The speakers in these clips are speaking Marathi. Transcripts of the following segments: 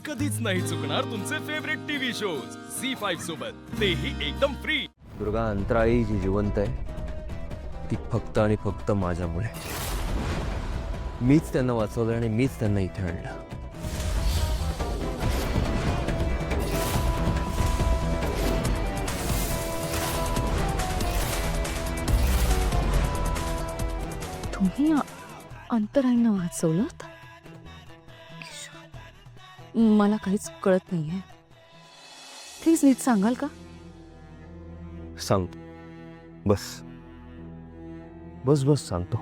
कधीच नाही चुकणार तुमचे फेवरेट टीव्ही शोज झी5 सोबत, तेही एकदम फ्री. दुर्गा अंतराळी जी जिवंत आहे ती फक्त आणि फक्त माझ्यामुळे. मीच त्यांना वाचवलं आणि मीच त्यांना इथे आणलं. तुम्ही अंतराईंना वाचवलं? मला काहीच कळत नाहीये. प्लीज नीट सांगाल का? सांगतो. बस बस बस सांगतो.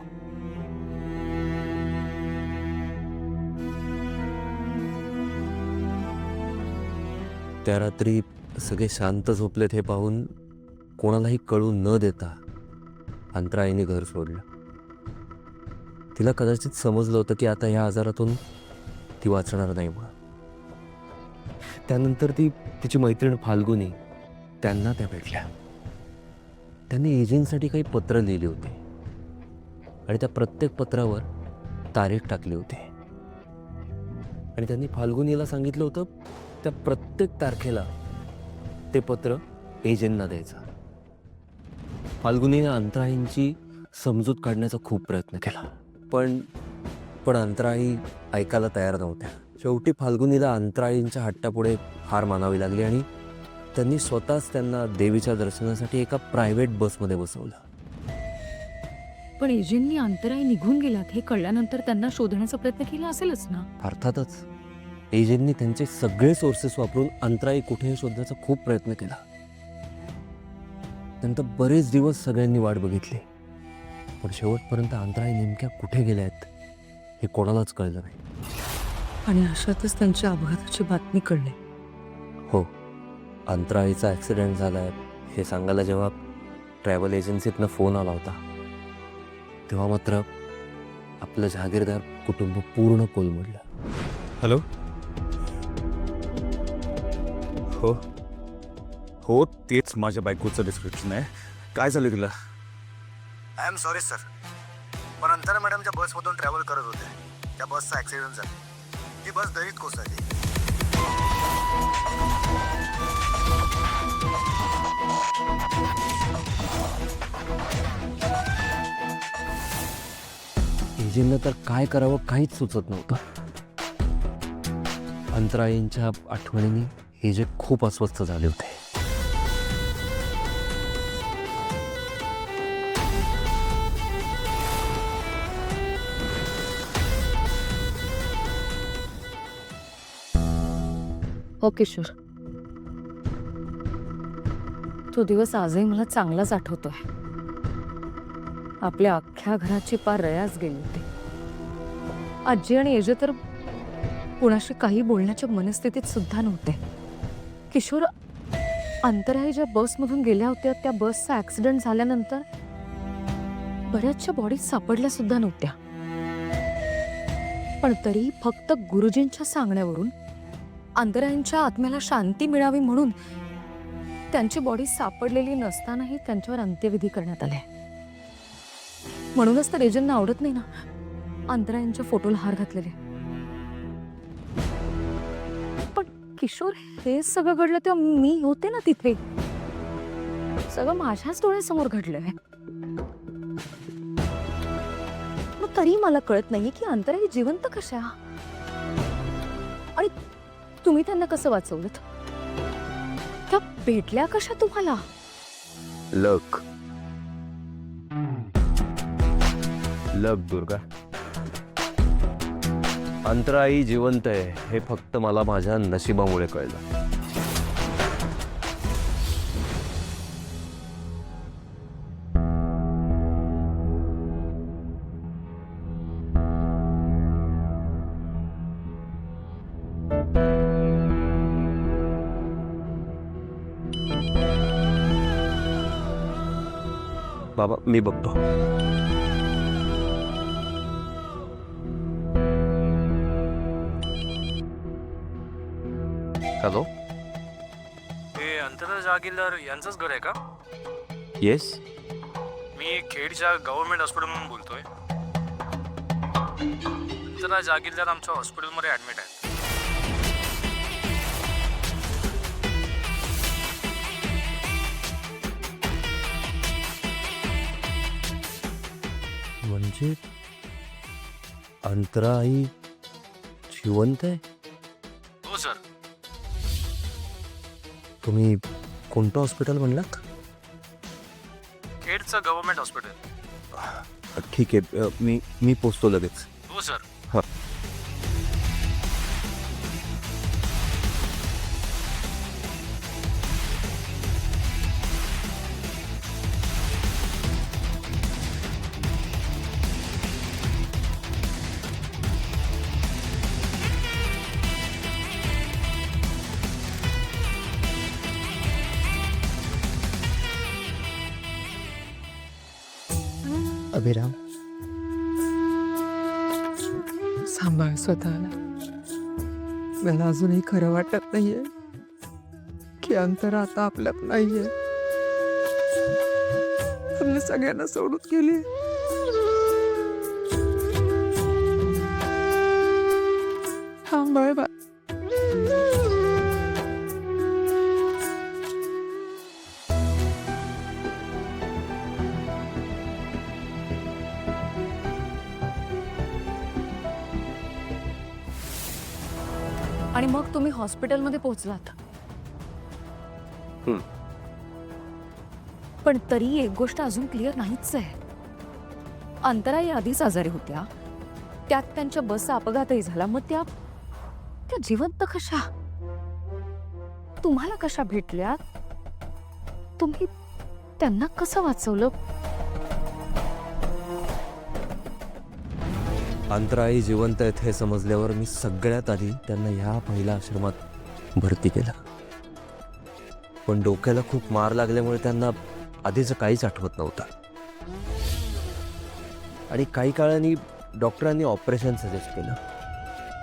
त्या रात्री सगळे शांत झोपलेत हे पाहून कोणालाही कळू न देता अंतराईने घर सोडलं. तिला कदाचित समजलं होतं की आता ह्या आजारातून ती वाचणार नाही म्हणून. त्यानंतर ती तिची मैत्रीण फाल्गुनी त्यांना त्या भेटल्या. त्यांनी एजंटसाठी काही पत्र लिहिली होती आणि त्या प्रत्येक पत्रावर तारीख टाकली होती आणि त्यांनी फाल्गुनीला सांगितलं होतं त्या प्रत्येक तारखेला ते पत्र एजंटना द्यायचं. फाल्गुनीने अंतराळींची समजूत काढण्याचा खूप प्रयत्न केला, पण अंतराळी ऐकायला तयार नव्हत्या. शेवटी फाल्गुनीला अंतराळींच्या हट्टापुढे हार मानावी लागली आणि त्यांनी स्वतःच त्यांना देवीच्या दर्शनासाठी एका प्रायव्हेट बसमध्ये बसवलं. पण एजंटनी अंतराई निघून गेलात हे कळल्यानंतर त्यांना शोधण्याचा प्रयत्न केला असेलच ना? अर्थातच एजंटनी त्यांचे सगळे सोर्सेस वापरून अंतराळी कुठेही शोधण्याचा खूप प्रयत्न केला. नंतर बरेच दिवस सगळ्यांनी वाट बघितली, पण शेवटपर्यंत अंतराळी नेमक्या कुठे गेल्या आहेत हे कोणालाच कळलं नाही. आणि अशातच त्यांच्या अपघाताची बातमी कळली. हो, अंतराळीचा ॲक्सिडेंट झालाय हे सांगायला जेव्हा ट्रॅव्हल एजन्सीतनं फोन आला होता तेव्हा मात्र आपलं जहागीरदार कुटुंब पूर्ण कोलमडलं. हॅलो. हो हो, तेच माझ्या बायकोचं डिस्क्रिप्शन आहे. काय झालं तुला? आय एम सॉरी सर, पण अंतरा मॅडमच्या बसमधून ट्रॅव्हल करत होते. त्या बसचा ॲक्सिडेंट झाला. ती बस दरीत कोसळली. एजंटनं तर काय करावं काहीच सुचत नव्हतं. अंतराळींच्या आठवणींनी हे जे खूप अस्वस्थ झाले होते. हो किशोर, तो दिवस आजही मला चांगलाच आठवतोय. आपल्या अख्ख्या घराची पार रयास गेली होती. आजी आणि एजे तर कुणाशी काही बोलण्याच्या मनस्थितीत सुद्धा नव्हते. किशोर, अंतराळी ज्या बसमधून गेल्या होत्या त्या बसचा ऍक्सिडेंट झाल्यानंतर बऱ्याचशा बॉडीज सापडल्या सुद्धा नव्हत्या. पण तरी फक्त गुरुजींच्या सांगण्यावरून अंतराळींच्या आत्म्याला शांती मिळावी म्हणून त्यांची बॉडी सापडलेली नसतानाही त्यांच्यावर अंत्यविधी करण्यात आले. म्हणूनच तर एजंटना आवडत नाही ना अंतराळींच्या फोटोला हार घातलेले. पण किशोर, हे सगळं घडलं तेव्हा मी होते ना तिथे. सगळं माझ्याच डोळ्यासमोर घडलंय. मग तरी मला कळत नाही की अंतराळी जिवंत कशा आणि तुम्ही त्यांना कसं वाचवलं? त्या भेटल्या कशा तुम्हाला? लक दुर्गा. अंतराळी जिवंत आहे हे फक्त मला माझ्या नशिबामुळे कळलं. बाबा, मी बघतो. हॅलो. हे अंतरा जहागीरदार यांचंच घर आहे का? येस. मी खेडच्या गव्हर्नमेंट हॉस्पिटलमधून बोलतोय. अंतरा जहागीरदार आमच्या हॉस्पिटलमध्ये ॲडमिट आहेत. म्हणजे अंतराई जिवंत आहे? हो सर. तुम्ही कोणतं हॉस्पिटल म्हणलात? खेडचं गव्हर्नमेंट हॉस्पिटल. ठीक आहे, मी पोचतो लगेच. हो सर. हां. अभिराम, सांभाळ स्वतःला. मला अजूनही खरं वाटत नाहीये की अंतर आता आपल्यात नाहीये. आपल्या सगळ्यांना सोडून गेली. सांभाळ बा. आणि मग तुम्ही हॉस्पिटलमध्ये पोहोचलात. पण तरी एक गोष्ट अजून क्लिअर नाहीच आहे. अंतराई आधीच आजारी होत्या, त्यात त्यांच्या बसचा अपघातही झाला. मग त्या जिवंत कशा? तुम्हाला कशा भेटल्या? तुम्ही त्यांना कसं वाचवलं? अंतराई जिवंत आहेत हे समजल्यावर मी सगळ्यात आधी त्यांना ह्या पहिल्या आश्रमात भरती केलं. पण डोक्याला खूप मार लागल्यामुळे त्यांना आधीचं काहीच आठवत नव्हतं. आणि काही काळाने डॉक्टरांनी ऑपरेशन सजेस्ट केलं.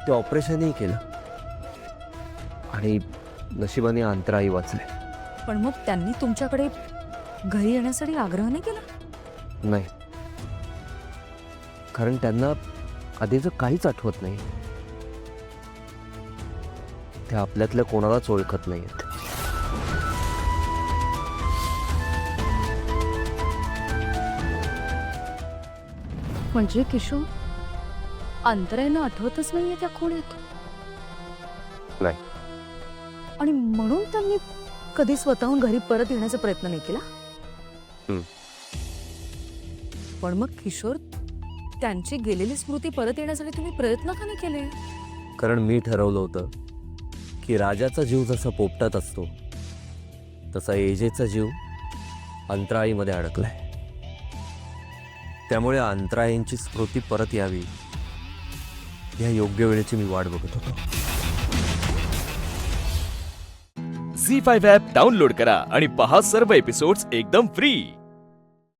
ते ऑपरेशनही केलं आणि नशिबाने अंतराई वाचले. पण मग त्यांनी तुमच्याकडे घरी येण्यासाठी आग्रह नाही केला? नाही, कारण त्यांना आधीचं काहीच आठवत नाही. ते आपल्यातल्या कोणालाच ओळखत नाहीत. म्हणजे किशोर, अंतराईला आठवतच नाहीये त्या खोलीत? नाही. आणि म्हणून त्यांनी कधी स्वतःहून घरी परत येण्याचा प्रयत्न नाही केला? पण मग किशोर, त्यांची गेलेली स्मृती परत येण्यासाठी तुम्ही प्रयत्न का नाही केले? कारण मी ठरवलं होतं की राजाचा जीव जसा पोपटात असतो तसा एजेचा जीव अंतराईमध्ये अडकलाय. त्यामुळे अंतराईंची स्मृती परत यावी या योग्य वेळेची मी वाट बघत होतो. झी5 ॲप डाउनलोड करा आणि पहा सर्व एपिसोड्स एकदम फ्री.